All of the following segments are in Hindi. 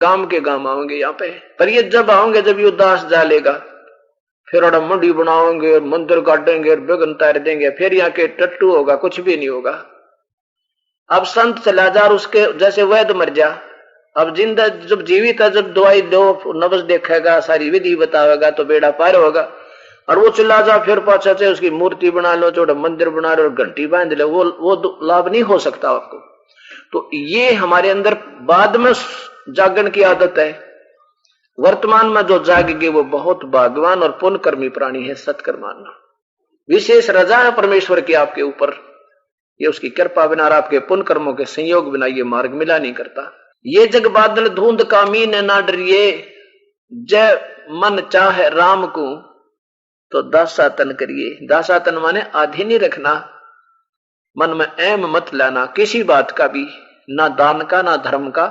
गांव के गांव आओगे यहाँ पे, पर ये जब आओगे जब ये उदास जालेगा, फिर और मंडी बनाओगे, मंदिर काटेंगे, बेगन तार देंगे, फिर यहाँ के टट्टू होगा, कुछ भी नहीं होगा। अब संत चला जा और उसके जैसे वैद मर जा। अब जिंदा जब जीवित है, जब दवाई दो, नब्ज देखेगा, सारी विधि बतावेगा तो बेड़ा पार होगा। और वो चला जा फिर पाछा से उसकी मूर्ति बना लो, छोटा मंदिर बना लो और घंटी बांध लो, वो लाभ नहीं हो सकता आपको। तो ये हमारे अंदर बाद में जागरण की आदत है। वर्तमान में जो जागेंगे वो बहुत भाग्यवान और पुण्यकर्मी प्राणी है। सत्कर्माना विशेष रजा है परमेश्वर की आपके ऊपर, ये उसकी कृपा बिना और आपके पुण्य कर्मों के संयोग बिना ये मार्ग मिला नहीं करता। ये जग बादल धुंध का मीन ना डरिए, जय मन चाहे राम को तो दासातन करिए। दासातन माने आधी नहीं रखना, मन में एम मत लाना किसी बात का भी, ना दान का, ना धर्म का,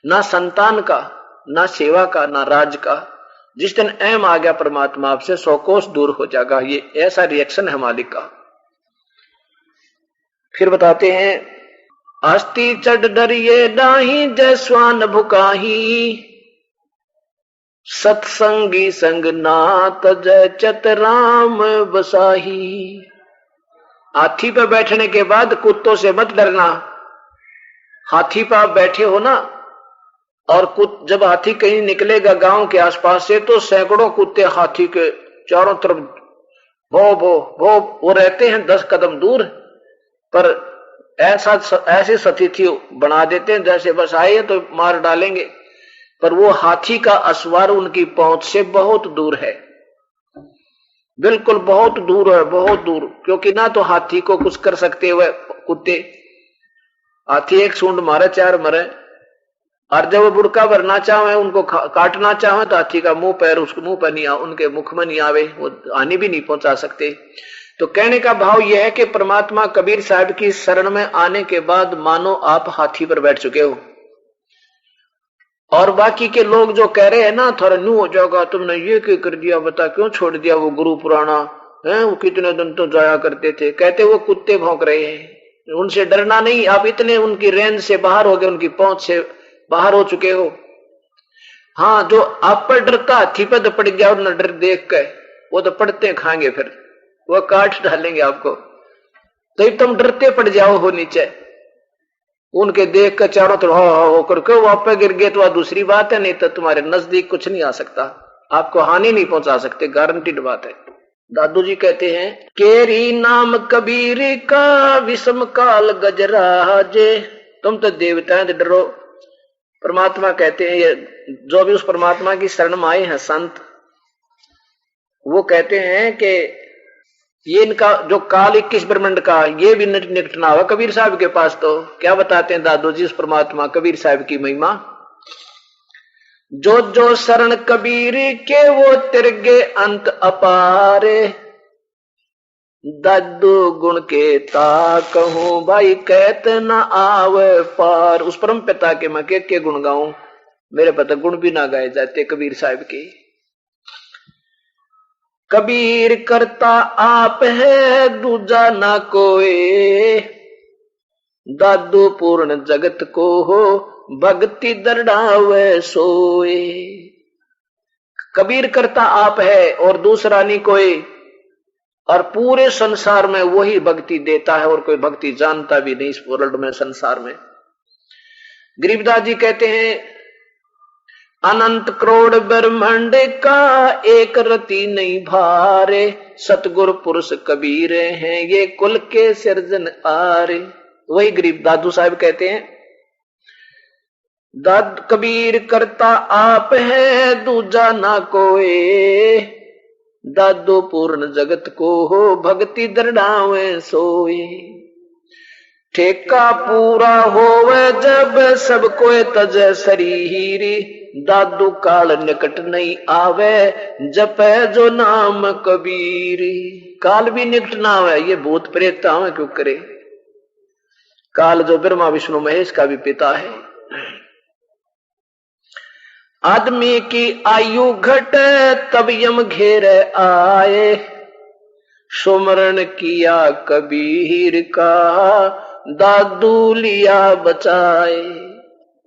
ना संतान का, ना सेवा का, ना राज का। जिस दिन एम आ गया परमात्मा आपसे 100 कोस दूर हो जाएगा। ये ऐसा रिएक्शन है मालिक का। फिर बताते हैं, आस्ती चढ़ डरिए डाही जय स्वान भुकाही, सत्संगी संग नात जय चतराम बसाही। हाथी पर बैठने के बाद कुत्तों से मत डरना। हाथी पर आप बैठे हो ना, और जब हाथी कहीं निकलेगा गांव के आसपास से तो सैकड़ों कुत्ते हाथी के चारों तरफ भो भो भो वो रहते हैं 10 कदम दूर, पर ऐसे सतिथि बना देते हैं जैसे बस आए तो मार डालेंगे, पर वो हाथी का असवार उनकी पहुंच से बहुत दूर है, बिल्कुल बहुत दूर है, बहुत दूर। क्योंकि ना तो हाथी को कुछ कर सकते हुए कुत्ते, हाथी एक सूंड मारे 4 मरे, और जब वो बुड़का भरना चाहे, उनको काटना चाहे तो हाथी का मुंह पैर उसके मुंह पर नहीं उनके मुख में नहीं आवे, वो हानि भी नहीं पहुंचा सकते। तो कहने का भाव यह है कि परमात्मा कबीर साहब की शरण में आने के बाद मानो आप हाथी पर बैठ चुके हो, और बाकी के लोग जो कह रहे हैं ना थोड़ा न्यू हो जाएगा, तुमने ये क्यों कर दिया, बता क्यों छोड़ दिया वो गुरु पुराना है, वो कितने दिन तो जाया करते थे, कहते वो कुत्ते भौंक रहे हैं। उनसे डरना नहीं, आप इतने उनकी रेंज से बाहर हो गए, उनकी पहुंच से बाहर हो चुके हो। हाँ, जो आप पर डरता हाथी पर तो पड़ गया और न डर देख के, वो तो पड़ते खाएंगे, फिर वो काट डालेंगे आपको। तो तुम डरते पड़ जाओ हो नीचे, उनके देख कर चारों तरफ हो करके वो आप पे गिर गए तो वह दूसरी बात है, नहीं तो तुम्हारे नजदीक कुछ नहीं आ सकता, आपको हानि नहीं पहुंचा सकते, गारंटीड बात है। दादू जी कहते हैं, केरी नाम कबीर का विषम काल गजराजे। तुम तो देवता है, डरो। परमात्मा कहते हैं, ये जो भी उस परमात्मा की शरण में आए हैं संत, वो कहते हैं कि ये इनका जो काल 21 ब्रह्मांड का, ये भी निकट ना हो कबीर साहब के पास। तो क्या बताते हैं दादू जी उस परमात्मा कबीर साहब की महिमा, जो जो शरण कबीर के वो तिरगे अंत अपारे, दादू गुण के ता कहूं भाई कहत न आवे पार। उस परम पिता के मैं के गुण गाऊं, मेरे पता गुण भी ना गाए जाते कबीर साहब के। कबीर करता आप है दूजा ना कोई, दादू पूर्ण जगत को हो भक्ति दरड़ावे सोए। कबीर करता आप है और दूसरा नहीं कोई, और पूरे संसार में वही भक्ति देता है, और कोई भक्ति जानता भी नहीं इस वर्ल्ड में, संसार में। गरीबदास जी कहते हैं, अनंत करोड़ ब्रह्मांड का एक रति नहीं भारे, सतगुरु पुरुष कबीर हैं ये कुल के सिरजन आरे। वही गरीब दादू साहब कहते हैं, दाद कबीर करता आप है दूजा ना कोई, दादो पूर्ण जगत को हो भक्ति दरड़ावे सोए। ठेका पूरा होवे जब सब कोई तज शरीरी, दादू काल निकट नहीं आवे जपे जो नाम कबीरी। काल भी निकट ना आवे, ये भूत प्रेत आवे क्यों करे। काल जो ब्रह्मा विष्णु महेश का भी पिता है। आदमी की आयु घटे तब यम घेरे आए, सुमरण किया कबीर का दादू लिया बचाए।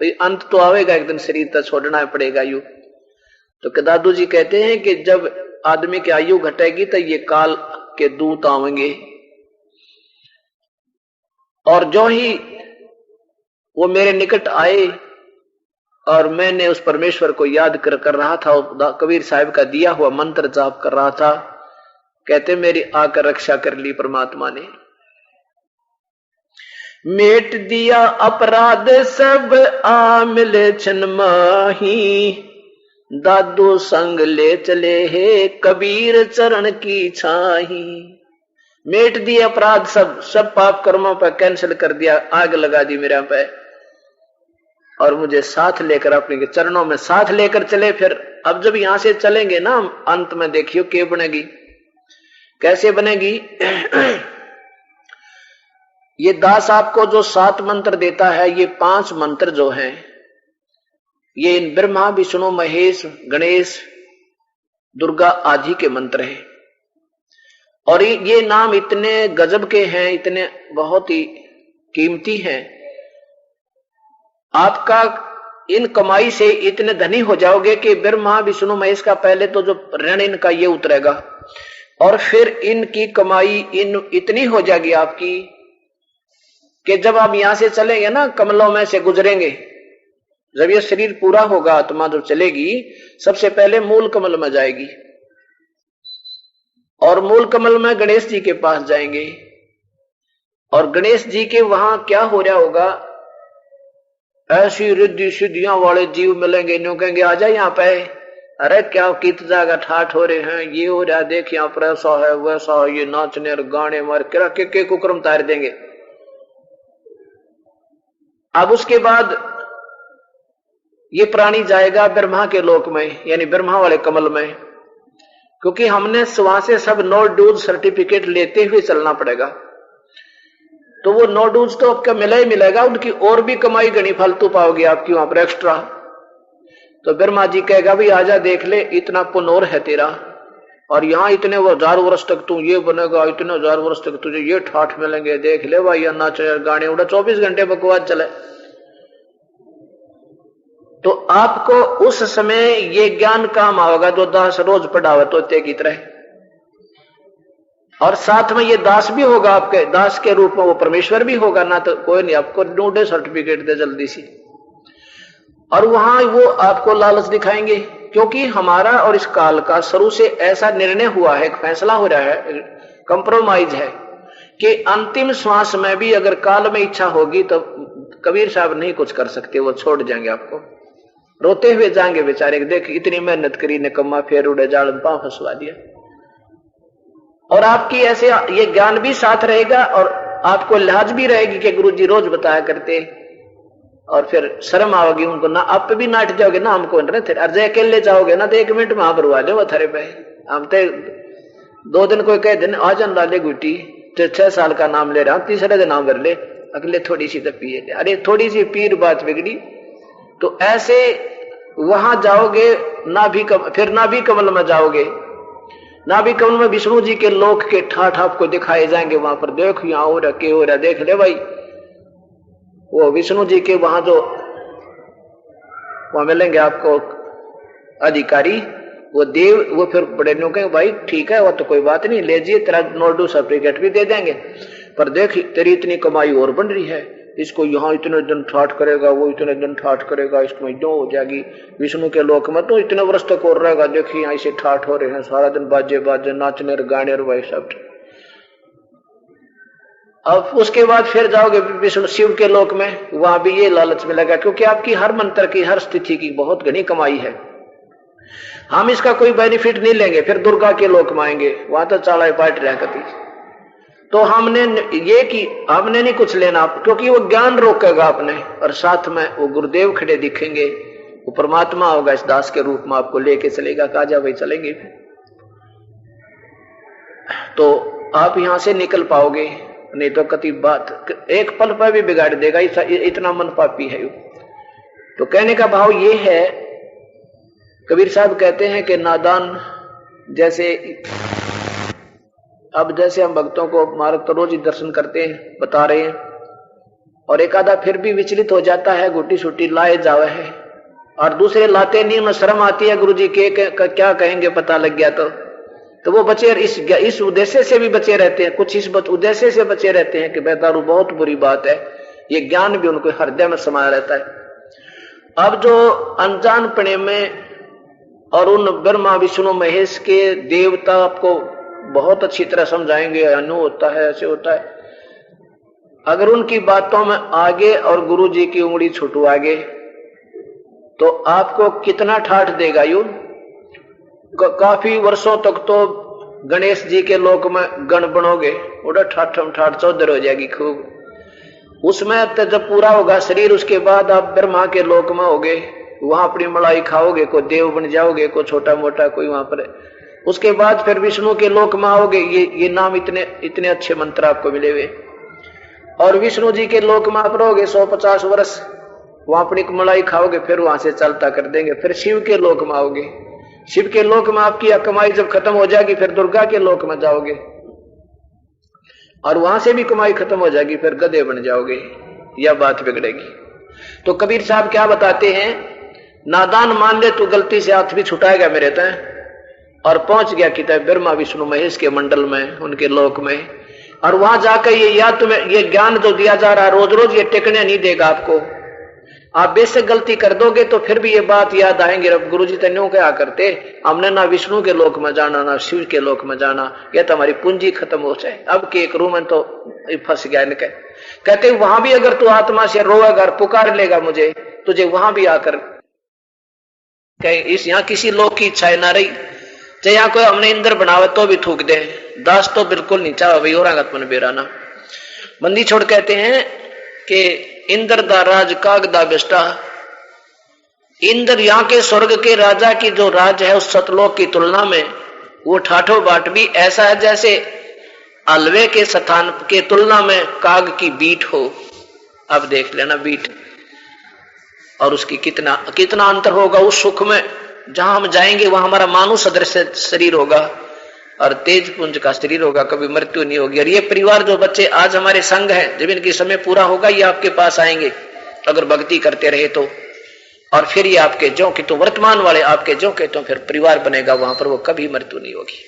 भाई अंत तो आवेगा एक दिन, शरीर तो छोड़ना पड़ेगा यू। तो दादू जी कहते हैं कि जब आदमी की आयु घटेगी तो ये काल के दूत आवेंगे, और जो ही वो मेरे निकट आए और मैंने उस परमेश्वर को याद कर रहा था, कबीर साहब का दिया हुआ मंत्र जाप कर रहा था, कहते मेरी आकर रक्षा कर ली परमात्मा ने। मेट दिया अपराध सब आ मिले छन माही, दादू संग ले चले हे कबीर चरण की छाही। मेट दिए अपराध सब पाप कर्मों पर कैंसिल कर दिया, आग लगा दी मेरे पे, और मुझे साथ लेकर अपने चरणों में साथ लेकर चले। फिर अब जब यहां से चलेंगे ना, अंत में देखियो क्या बनेगी, कैसे बनेगी। ये दास आपको जो 7 मंत्र देता है, ये 5 मंत्र जो हैं, ये इन ब्रह्मा विष्णु महेश गणेश दुर्गा आदि के मंत्र हैं। और ये नाम इतने गजब के हैं, इतने बहुत ही कीमती हैं। आपका इन कमाई से इतने धनी हो जाओगे कि ब्रह्मा विष्णु महेश का पहले तो जो ऋण इनका ये उतरेगा, और फिर इनकी कमाई इतनी हो जाएगी आपकी कि जब आप यहां से चलेंगे ना, कमलों में से गुजरेंगे, जब ये शरीर पूरा होगा, आत्मा जब चलेगी, सबसे पहले मूल कमल में जाएगी, और मूल कमल में गणेश जी के पास जाएंगे, और गणेश जी के वहां क्या हो रहा होगा, ऐसी रिद्धि सिद्धियां वाले जीव मिलेंगे, न्यू कहेंगे आजा यहाँ पे, अरे क्या कित जाएगा ठाठ हो रहे हैं, ये हो रहा देख यहाँ पर ऐसा है वैसा है, ये नाचने और गाने मार के कुक्रम तार देंगे। अब उसके बाद ये प्राणी जाएगा ब्रह्मा के लोक में, यानी ब्रह्मा वाले कमल में, क्योंकि हमने वहां से सब नो ड्यूज सर्टिफिकेट लेते हुए चलना पड़ेगा। तो वो नो ड्यूज तो आपका मिला ही मिलेगा, उनकी और भी कमाई गणी फालतू पाओगे आपकी वहां पर एक्स्ट्रा। तो ब्रह्मा जी कहेगा भाई आजा देख ले, इतना पुण्य और है तेरा, और यहाँ इतने 1000 वर्ष तक तू ये बनेगा, इतने 1000 वर्ष तक तुझे ये ठाठ मिलेंगे, देख ले भाई, नाच गाने उड़ा 24 घंटे बकवास चले। तो आपको उस समय ये ज्ञान काम आएगा जो दास रोज पढ़ावे तोते की तरह, और साथ में ये दास भी होगा, आपके दास के रूप में वो परमेश्वर भी होगा ना, तो कोई नहीं आपको ढूंढे सर्टिफिकेट दे जल्दी सी, और वहां वो आपको लालच दिखाएंगे, क्योंकि हमारा और इस काल का शुरू से ऐसा निर्णय हुआ है, फैसला हो रहा है, कंप्रोमाइज है कि अंतिम श्वास में भी अगर काल में इच्छा होगी तो कबीर साहब नहीं कुछ कर सकते, वो छोड़ जाएंगे आपको, रोते हुए जाएंगे बेचारे, देख इतनी मेहनत करी निकम्मा, फिर उड़े जाल में पांव फंसवा दिया। और आपकी ऐसे ये ज्ञान भी साथ रहेगा, और आपको लिहाज भी रहेगी कि गुरुजी रोज बताया करते, और फिर शर्म आओगी उनको ना, आप भी नाट जाओगे ना, हमको अर्जय अकेले जाओगे ना तो 1 मिनट में भरवा दो थरे पे, हम तो 2 दिन कोई कह दिन आ जान डाले गुटी, 6 साल का नाम ले रहा हूं, तीसरे दिन नाम भर ले, अगले थोड़ी सी तो पिए, अरे थोड़ी सी पीर बात बिगड़ी। तो ऐसे वहां जाओगे ना भी फिर ना भी कमल में जाओगे, ना भी कमल में विष्णु जी के लोक के ठाठ आपको दिखाए जाएंगे, वहां पर देखो यहाँ हो रहा के हो रहा, देख ले भाई, वो विष्णु जी के वहां जो वहां मिलेंगे आपको अधिकारी, वो देव, वो फिर बड़े नो कहेंगे भाई ठीक है वो तो कोई बात नहीं, ले जाइए तेरा नोडू सर्टिफिकेट भी दे देंगे, पर देख तेरी इतनी कमाई और बन रही है, इसको यहाँ इतने दिन ठाठ करेगा, वो इतने दिन ठाठ करेगा, इसको क्यों हो जाएगी, विष्णु के लोक में तो इतने वर्ष तक और रहेगा, देखिए यहाँ से ठाठ हो रहे हैं, सारा दिन बाजे बाजे नाचने और गाने और वही सब। अब उसके बाद फिर जाओगे विष्णु शिव के लोक में, वहां भी ये लालच मिलेगा, क्योंकि आपकी हर मंत्र की हर स्थिति की बहुत घनी कमाई है, हम इसका कोई बेनिफिट नहीं लेंगे। फिर दुर्गा के लोक में आएंगे, वहां तो चालाए पाट रहा कभी, तो हमने ये कि हमने नहीं कुछ लेना, क्योंकि वो ज्ञान रोकेगा आपने, और साथ में वो गुरुदेव खड़े दिखेंगे, वो परमात्मा होगा इस दास के रूप में, आपको लेके चलेगा, काजा भाई चलेंगे, तो आप यहां से निकल पाओगे, नहीं तो कति बात एक पल पर भी बिगाड़ देगा, इतना मन पापी है। तो कहने का भाव ये है, कबीर साहब कहते हैं कि नादान जैसे, अब जैसे हम भक्तों को मार्ग तो रोज ही दर्शन करते हैं, बता रहे हैं, और एक आधा फिर भी विचलित हो जाता है, गुटी सुटी लाए जावे है, और दूसरे लाते नहीं, उन्हें शर्म आती है, गुरुजी के क्या कहेंगे पता लग गया तो वो बचे इस उद्देश्य से भी बचे रहते हैं, कुछ इस उद्देश्य से बचे रहते हैं कि बेदारू बहुत बुरी बात है, ये ज्ञान भी उनको हृदय में समाया रहता है। अब जो अनजानपने में और उन ब्रह्मा विष्णु महेश के देवता आपको बहुत अच्छी तरह समझाएंगे, अनु होता है, ऐसे होता है, अगर उनकी बातों में आगे और गुरु जी की उंगली छुटवागे तो आपको कितना ठाठ देगा। यूं काफी वर्षों तक तो गणेश जी के लोक में गण बनोगे, उड़ा ठाठम ठाठ चौधर हो जाएगी खूब। उसमें तो जब पूरा होगा शरीर, उसके बाद आप ब्रह्मा के लोक में होगे, वहां अपनी मलाई खाओगे, कोई देव बन जाओगे, कोई छोटा मोटा कोई वहां पर। उसके बाद फिर विष्णु के लोक में आओगे, ये नाम इतने अच्छे मंत्र आपको मिले हुए, और विष्णु जी के लोक में आप रहोगे 150 वर्ष, वहां अपनी मलाई खाओगे, फिर वहां से चलता कर देंगे, फिर शिव के लोक में आओगे, शिव के लोक में आपकी कमाई जब खत्म हो जाएगी फिर दुर्गा के लोक में जाओगे, और वहां से भी कमाई खत्म हो जाएगी, फिर गधे बन जाओगे, यह बात बिगड़ेगी। तो कबीर साहब क्या बताते हैं, नादान मान ले तू गलती से हाथ भी छुटाएगा मेरे तय, और पहुंच गया किताब ब्रह्मा विष्णु महेश के मंडल में, उनके लोक में, और वहां जाकर ये याद तुम्हें ये ज्ञान जो दिया जा रहा है रोज रोज ये टिकने नहीं देगा आपको। आप बेशक गलती कर दोगे तो फिर भी ये बात याद आएंगे, अब गुरुजी तन्यों क्या करते, हमने ना विष्णु के लोक में जाना ना शिव के लोक में जाना, यह तो हमारी पूंजी खत्म हो जाए, अब के एक रूम में तो फंस गया इनके। कहते वहां भी अगर तू आत्मा से रोएगा और पुकार लेगा मुझे, तुझे वहां भी आकर इस यहाँ किसी लोक की इच्छा ना रही, चाहे यहाँ कोई हमने इंद्र बनावे तो भी थूक दे, दास तो बिल्कुल नहीं चाह भाई और मन बेराना। बंदी छोड़ कहते हैं कि इंद्र दा राज काग दा बेस्टा, इंद्र यहाँ के स्वर्ग के राजा की जो राज है उस सतलोक की तुलना में वो ठाठो बाट भी ऐसा है जैसे अलवे के स्थान के तुलना में काग की बीट हो। अब देख लेना बीट, और उसकी कितना अंतर होगा उस सुख में, जहां हम जाएंगे वहां हमारा मानव सदृश शरीर होगा और तेज पुंज का शरीर होगा, कभी मृत्यु नहीं होगी। और ये परिवार जो बच्चे आज हमारे संग हैं, जब इनकी समय पूरा होगा ये आपके पास आएंगे अगर भक्ति करते रहे तो, और फिर ये आपके जो कि तो वर्तमान वाले आपके जो के तो फिर परिवार बनेगा, वहां पर वो कभी मृत्यु नहीं होगी।